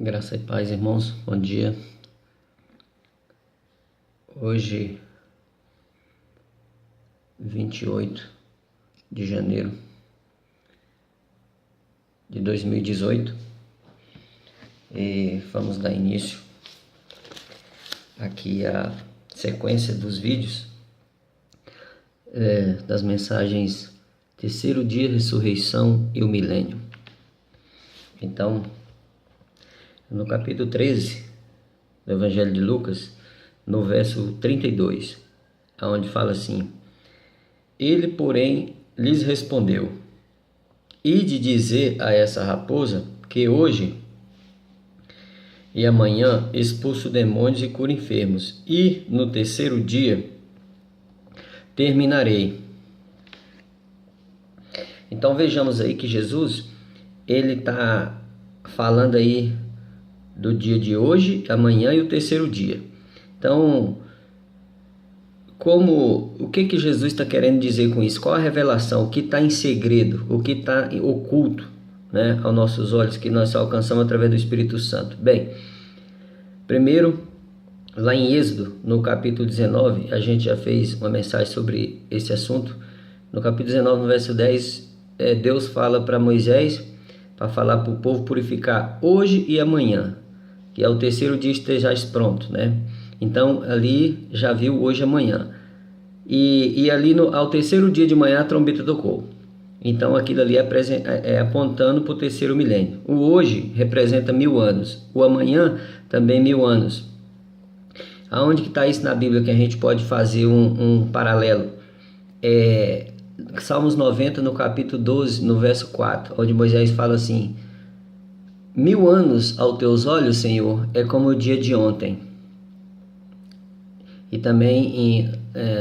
Graça e paz, irmãos. Bom dia. Hoje, 28 de janeiro de 2018, e vamos dar início aqui à sequência dos vídeos das mensagens Terceiro Dia, Ressurreição e o Milênio. Então, no capítulo 13 do Evangelho de Lucas, no verso 32, onde fala assim: Ele, porém, lhes respondeu: Ide dizer a essa raposa que hoje e amanhã expulso demônios e curo enfermos, e no terceiro dia terminarei. Então vejamos aí que Jesus, ele está falando aí do dia de hoje, amanhã e o terceiro dia. Então, o que Jesus está querendo dizer com isso? Qual a revelação? O que está em segredo? O que está oculto, né, aos nossos olhos, que nós só alcançamos através do Espírito Santo? Bem, primeiro, lá em Êxodo, no capítulo 19, a gente já fez uma mensagem sobre esse assunto. No capítulo 19, no verso 10, Deus fala para Moisés, para falar para o povo purificar hoje e amanhã, que é o terceiro dia estejais pronto, né? Então ali já viu hoje e amanhã. E ali ao terceiro dia de manhã a trombeta tocou. Então aquilo ali é apontando para o terceiro milênio. O hoje representa 1000 anos. O amanhã também 1000 anos. Aonde que está isso na Bíblia que a gente pode fazer um paralelo? Salmos 90, no capítulo 12, no verso 4, onde Moisés fala assim: 1000 anos aos teus olhos, Senhor, é como o dia de ontem. E também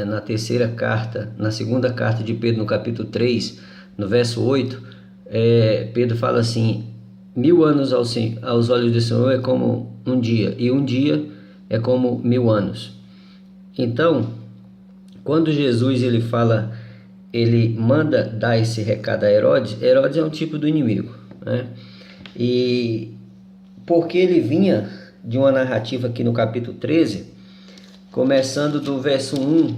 na terceira carta, na segunda carta de Pedro, no capítulo 3, no verso 8, Pedro fala assim: 1000 anos aos olhos do Senhor é como um dia, e um dia é como 1000 anos. Então, quando Jesus ele manda dar esse recado a Herodes. Herodes é um tipo do inimigo, né? E porque ele vinha de uma narrativa aqui no capítulo 13, começando do verso 1,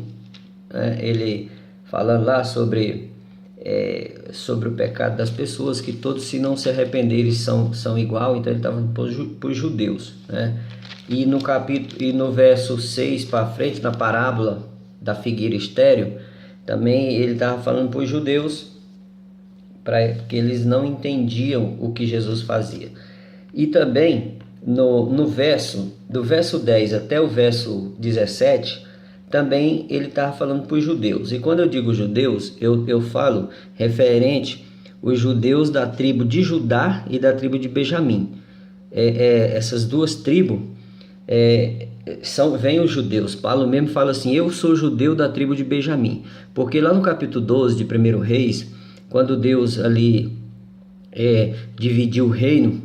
ele falando lá sobre o pecado das pessoas, que todos, se não se arrependerem, são igual. Então ele estava para os judeus, né? E no verso 6 para frente, na parábola da figueira estéril, também ele estava falando para os judeus, porque eles não entendiam o que Jesus fazia. E também no verso, do verso 10 até o verso 17, também ele estava falando para os judeus. E quando eu digo judeus, eu falo referente os judeus da tribo de Judá e da tribo de Benjamim. Essas duas tribos vêm os judeus. Paulo mesmo fala assim: eu sou judeu da tribo de Benjamim. Porque lá no capítulo 12 de 1 Reis, quando Deus ali dividiu o reino,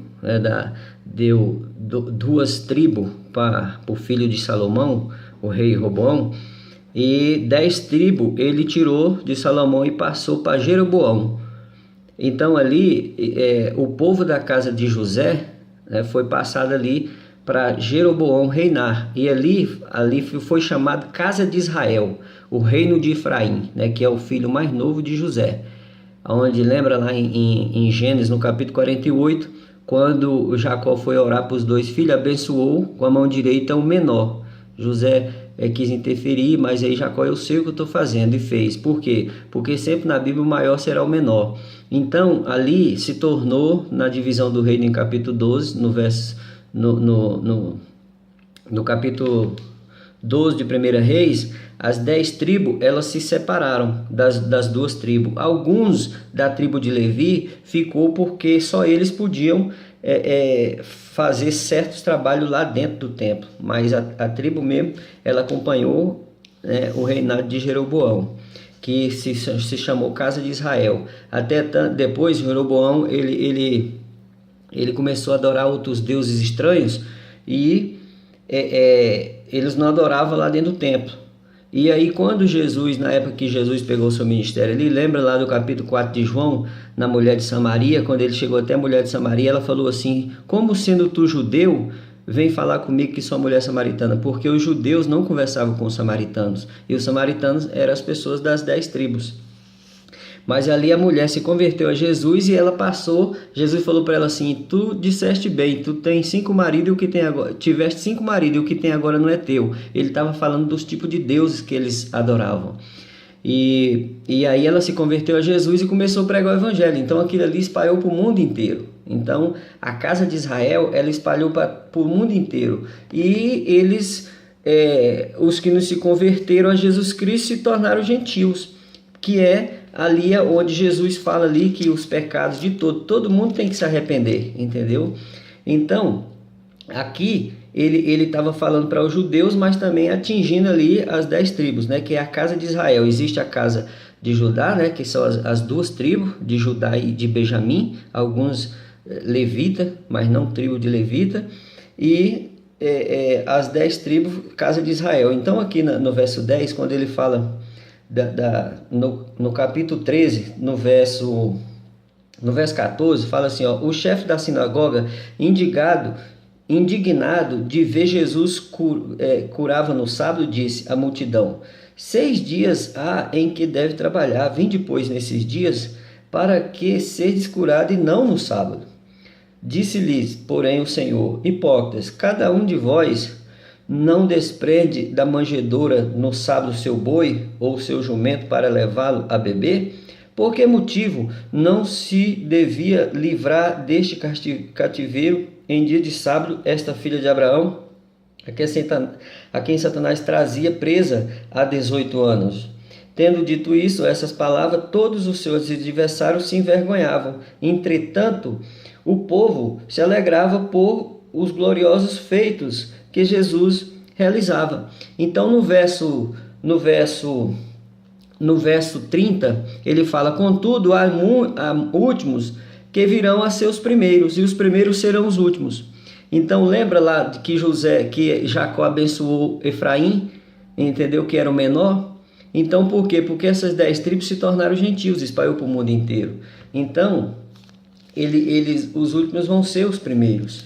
deu duas tribos para o filho de Salomão, o rei Roboão, e 10 tribos ele tirou de Salomão e passou para Jeroboão. Então ali o povo da casa de José foi passado ali para Jeroboão reinar, e ali foi chamado Casa de Israel, o reino de Efraim, né, que é o filho mais novo de José. Onde lembra lá em Gênesis, no capítulo 48, quando Jacó foi orar para os dois filhos, abençoou com a mão direita o menor. José quis interferir, mas aí Jacó: eu sei o que eu estou fazendo, e fez. Por quê? Porque sempre na Bíblia o maior será o menor. Então ali se tornou, na divisão do reino em capítulo 12, no capítulo 12 de 1 Reis, as 10 tribos elas se separaram das duas tribos. Alguns da tribo de Levi ficou porque só eles podiam fazer certos trabalhos lá dentro do templo, mas a tribo mesmo, ela acompanhou o reinado de Jeroboão, que se chamou Casa de Israel. Até depois Jeroboão ele começou a adorar outros deuses estranhos, e eles não adoravam lá dentro do templo. E aí quando Jesus, na época que Jesus pegou o seu ministério ali, lembra lá do capítulo 4 de João, na mulher de Samaria, quando ele chegou até a mulher de Samaria, ela falou assim: como sendo tu judeu, vem falar comigo que sou mulher samaritana? Porque os judeus não conversavam com os samaritanos, e os samaritanos eram as pessoas das 10 tribos. Mas ali a mulher se converteu a Jesus e ela passou. Jesus falou para ela assim: tu disseste bem, tu tens 5 maridos e o que tem agora, tiveste 5 maridos e o que tem agora não é teu. Ele estava falando dos tipos de deuses que eles adoravam. E aí ela se converteu a Jesus e começou a pregar o evangelho. Então aquilo ali espalhou para o mundo inteiro. Então a casa de Israel, ela espalhou para o mundo inteiro. E eles, os que não se converteram a Jesus Cristo, se tornaram gentios, que é ali onde Jesus fala ali que os pecados de todo mundo tem que se arrepender, entendeu? Então, aqui ele estava falando para os judeus, mas também atingindo ali as 10 tribos, né? Que é a casa de Israel. Existe a casa de Judá, né? Que são as 2 tribos, de Judá e de Benjamim, alguns levita, mas não tribo de levita, e as 10 tribos, casa de Israel. Então aqui no verso 10, quando ele fala no capítulo 13, no verso 14, fala assim, ó: o chefe da sinagoga, indignado de ver Jesus curava no sábado, disse à multidão: 6 dias há em que deve trabalhar, vinde depois nesses dias, para que sedes curado e não no sábado. Disse-lhes, porém, o Senhor: hipócritas, cada um de vós não desprende da manjedoura no sábado seu boi ou seu jumento para levá-lo a beber? Por que motivo não se devia livrar deste cativeiro em dia de sábado esta filha de Abraão, a quem Satanás trazia presa há 18 anos? Tendo dito isso, essas palavras, todos os seus adversários se envergonhavam. Entretanto, o povo se alegrava por os gloriosos feitos que Jesus realizava. Então no verso 30, ele fala: contudo, há últimos que virão a ser os primeiros, e os primeiros serão os últimos. Então lembra lá de que Jacó abençoou Efraim, entendeu, que era o menor? Então por quê? Porque essas 10 tribos se tornaram gentios, espalhou para o mundo inteiro. Então os últimos vão ser os primeiros,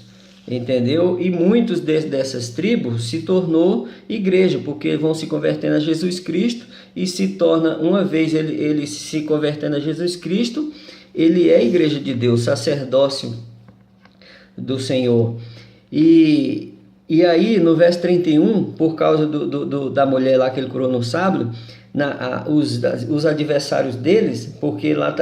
entendeu? E muitos dessas tribos se tornou igreja, porque vão se convertendo a Jesus Cristo e se torna, uma vez ele se convertendo a Jesus Cristo, ele é a igreja de Deus, sacerdócio do Senhor. E aí no verso 31, por causa da mulher lá que ele curou no sábado, os adversários deles, porque lá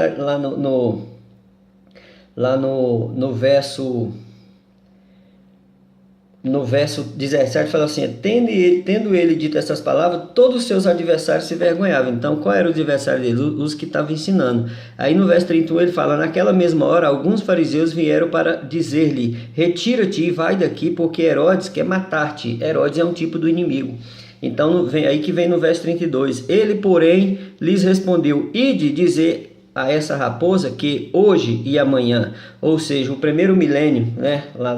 no verso 17 fala assim: tendo ele dito essas palavras, todos os seus adversários se vergonhavam. Então qual era o adversário dele? Os que estavam ensinando. Aí no verso 31 ele fala: naquela mesma hora alguns fariseus vieram para dizer-lhe: retira-te e vai daqui, porque Herodes quer matar-te. Herodes é um tipo do inimigo. Então aí que vem no verso 32: ele porém lhes respondeu: ide dizer a essa raposa que hoje e amanhã, ou seja, o primeiro milênio, né, lá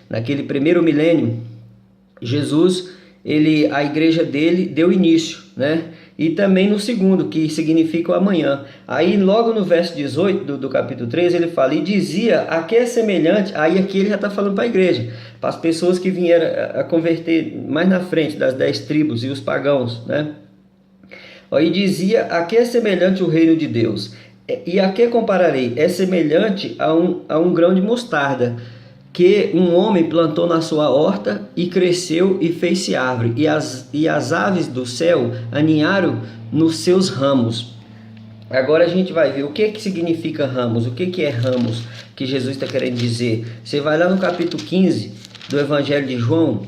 naquele primeiro milênio, Jesus, a igreja dele deu início, né? E também no segundo, que significa o amanhã. Aí logo no verso 18 do capítulo 13, ele fala: e dizia a que é semelhante. Aí aqui ele já está falando para a igreja, para as pessoas que vieram a converter mais na frente, das 10 tribos e os pagãos, né? E dizia: a que é semelhante o reino de Deus? E a que compararei? É semelhante a um grão de mostarda, que um homem plantou na sua horta e cresceu e fez-se árvore, e as aves do céu aninharam nos seus ramos. Agora a gente vai ver o que significa ramos, o que é ramos que Jesus está querendo dizer. Você vai lá no capítulo 15 do Evangelho de João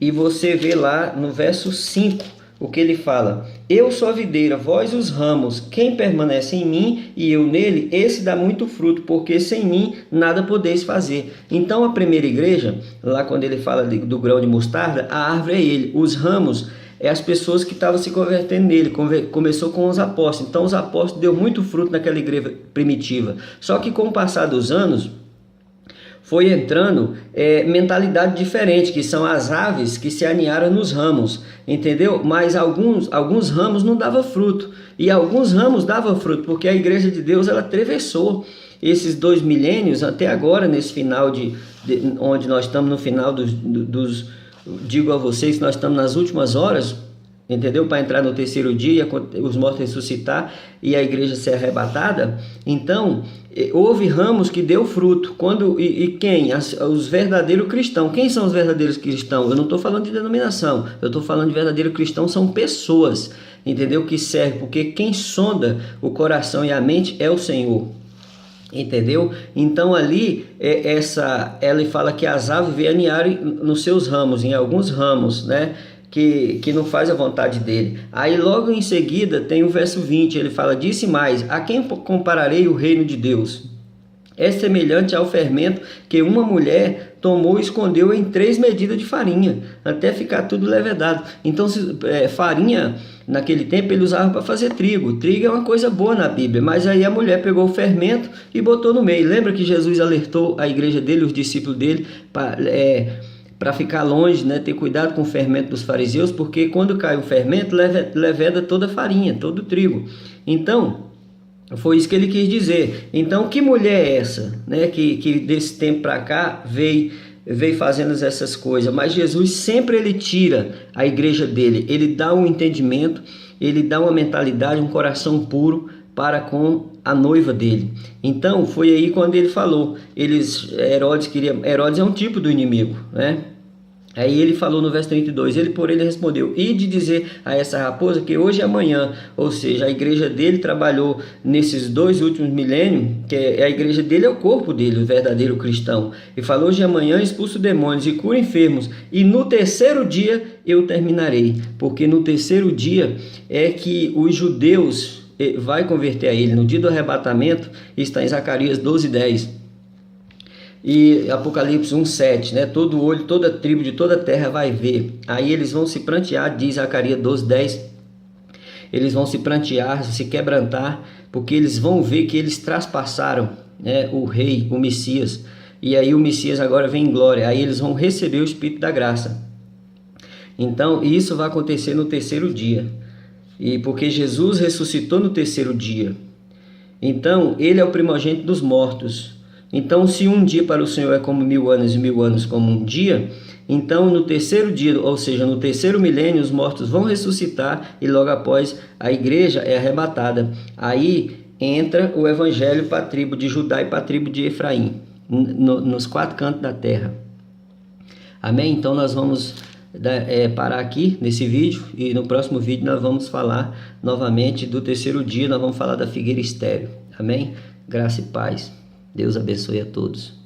e você vê lá no verso 5 o que ele fala: eu sou a videira, vós os ramos, quem permanece em mim e eu nele, esse dá muito fruto, porque sem mim nada podeis fazer. Então a primeira igreja, lá quando ele fala do grão de mostarda, a árvore é ele, os ramos é as pessoas que estavam se convertendo nele. Começou com os apóstolos. Então os apóstolos deu muito fruto naquela igreja primitiva. Só que com o passar dos anos foi entrando mentalidade diferente, que são as aves que se aninharam nos ramos, entendeu? Mas alguns ramos não davam fruto, e alguns ramos davam fruto, porque a igreja de Deus, ela atravessou esses 2 milênios até agora, nesse final onde nós estamos no final digo a vocês que nós estamos nas últimas horas, entendeu? Para entrar no terceiro dia, os mortos ressuscitar e a igreja ser arrebatada. Então, houve ramos que deu fruto. Quem? Os verdadeiros cristãos. Quem são os verdadeiros cristãos? Eu não estou falando de denominação, eu estou falando de verdadeiro cristão, são pessoas, entendeu? Que servem, porque quem sonda o coração e a mente é o Senhor. Entendeu? Então ali ela fala que as aves vêm aninhar nos seus ramos, em alguns ramos, né? Que não faz a vontade dele. Aí logo em seguida tem o verso 20, ele fala: disse mais, a quem compararei o reino de Deus? É semelhante ao fermento que uma mulher tomou e escondeu em 3 medidas de farinha, até ficar tudo levedado. Então, farinha, naquele tempo, ele usava para fazer trigo. Trigo é uma coisa boa na Bíblia, mas aí a mulher pegou o fermento e botou no meio. Lembra que Jesus alertou a igreja dele, os discípulos dele, para ficar longe, né? Ter cuidado com o fermento dos fariseus, porque quando cai o fermento, leveda toda a farinha, todo o trigo. Então, foi isso que ele quis dizer. Então, que mulher é essa, né? Que desse tempo para cá veio fazendo essas coisas? Mas Jesus sempre ele tira a igreja dele, ele dá um entendimento, ele dá uma mentalidade, um coração puro para com a noiva dele. Então, foi aí quando ele falou, Herodes é um tipo do inimigo, né? Aí ele falou no verso 32, ele respondeu: ide dizer a essa raposa que hoje e amanhã, ou seja, a igreja dele trabalhou nesses 2 últimos milênios, que a igreja dele é o corpo dele, o verdadeiro cristão, e falou: hoje e amanhã expulso demônios e cura enfermos, e no terceiro dia eu terminarei, porque no terceiro dia é que os judeus vai converter a ele. No dia do arrebatamento, está em Zacarias 12:10. E Apocalipse 1:7, né? Todo olho, toda tribo de toda a terra vai ver. Aí eles vão se prantear, diz Zacarias 12:10. Eles vão se prantear, se quebrantar, porque eles vão ver que eles traspassaram, né, o rei, o Messias. E aí o Messias agora vem em glória. Aí eles vão receber o Espírito da graça. Então, isso vai acontecer no terceiro dia. E porque Jesus ressuscitou no terceiro dia. Então, ele é o primogênito dos mortos. Então, se um dia para o Senhor é como 1000 anos e 1000 anos como um dia, então no terceiro dia, ou seja, no terceiro milênio, os mortos vão ressuscitar e logo após a igreja é arrebatada. Aí entra o evangelho para a tribo de Judá e para a tribo de Efraim, nos 4 cantos da terra. Amém? Então nós vamos parar aqui nesse vídeo e no próximo vídeo nós vamos falar novamente do terceiro dia, nós vamos falar da figueira estéril. Amém? Graça e paz. Deus abençoe a todos.